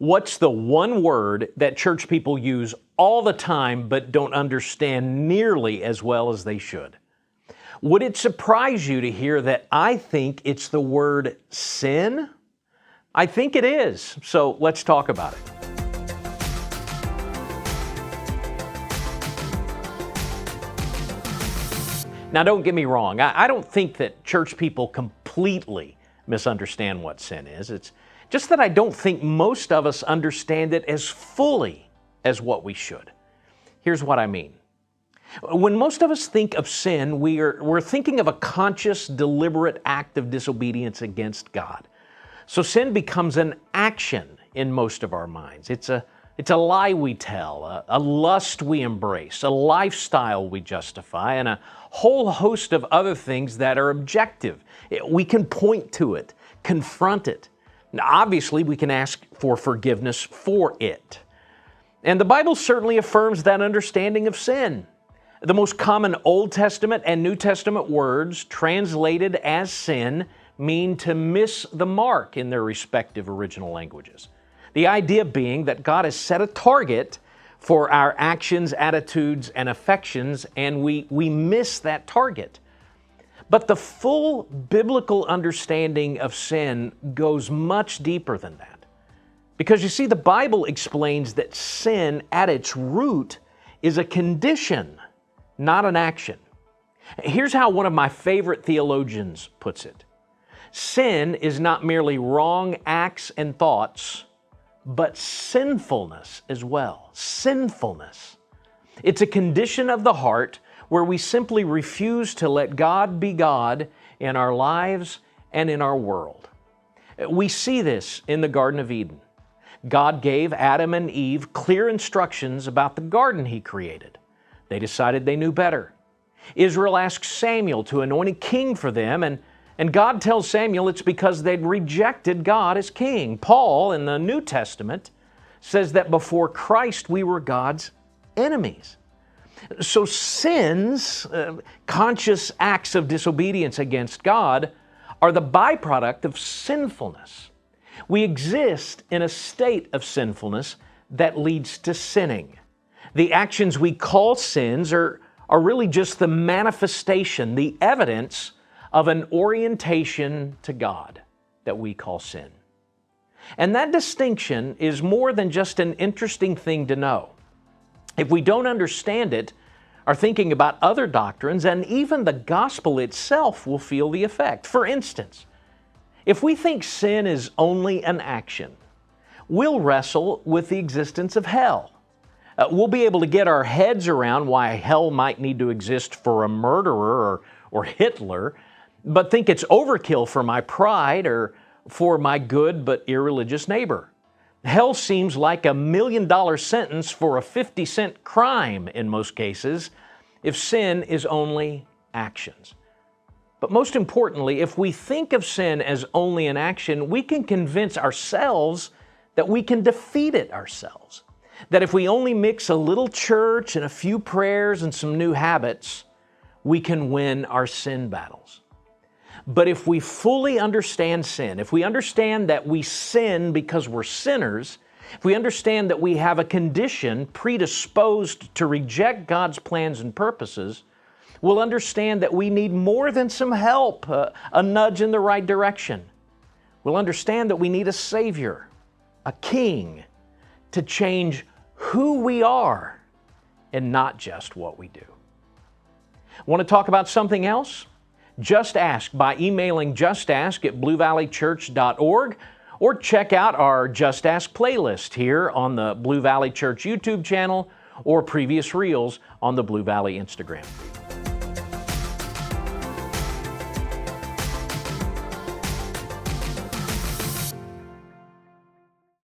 What's the one word that church people use all the time but don't understand nearly as well as they should? Would it surprise you to hear that I think it's the word sin? I think it is. So let's talk about it. Now, don't get me wrong. I don't think that church people completely misunderstand what sin is. It's just that I don't think most of us understand it as fully as what we should. Here's what I mean. When most of us think of sin, we're thinking of a conscious, deliberate act of disobedience against God. So sin becomes an action in most of our minds. It's a lie we tell, a lust we embrace, a lifestyle we justify, and a whole host of other things that are objective. We can point to it, confront it. Now, obviously, we can ask for forgiveness for it. And the Bible certainly affirms that understanding of sin. The most common Old Testament and New Testament words translated as sin mean to miss the mark in their respective original languages. The idea being that God has set a target for our actions, attitudes, and affections, and we miss that target. But the full biblical understanding of sin goes much deeper than that. Because you see, the Bible explains that sin at its root is a condition, not an action. Here's how one of my favorite theologians puts it. Sin is not merely wrong acts and thoughts, but sinfulness as well. Sinfulness. It's a condition of the heart where we simply refuse to let God be God in our lives and in our world. We see this in the Garden of Eden. God gave Adam and Eve clear instructions about the garden He created. They decided they knew better. Israel asked Samuel to anoint a king for them, and God tells Samuel it's because they'd rejected God as king. Paul, in the New Testament, says that before Christ we were God's enemies. So sins, conscious acts of disobedience against God, are the byproduct of sinfulness. We exist in a state of sinfulness that leads to sinning. The actions we call sins are really just the manifestation, the evidence of an orientation to God that we call sin. And that distinction is more than just an interesting thing to know. If we don't understand it, our thinking about other doctrines and even the gospel itself will feel the effect. For instance, if we think sin is only an action, we'll wrestle with the existence of hell. We'll be able to get our heads around why hell might need to exist for a murderer or Hitler, but think it's overkill for my pride or for my good but irreligious neighbor. Hell seems like $1 million sentence for a 50-cent crime in most cases if sin is only actions. But most importantly, if we think of sin as only an action, we can convince ourselves that we can defeat it ourselves. That if we only mix a little church and a few prayers and some new habits, we can win our sin battles. But if we fully understand sin, if we understand that we sin because we're sinners, if we understand that we have a condition predisposed to reject God's plans and purposes, we'll understand that we need more than some help, a nudge in the right direction. We'll understand that we need a Savior, a King, to change who we are and not just what we do. Want to talk about something else? Just ask by emailing justask@bluevalleychurch.org or check out our Just Ask playlist here on the Blue Valley Church YouTube channel or previous reels on the Blue Valley Instagram.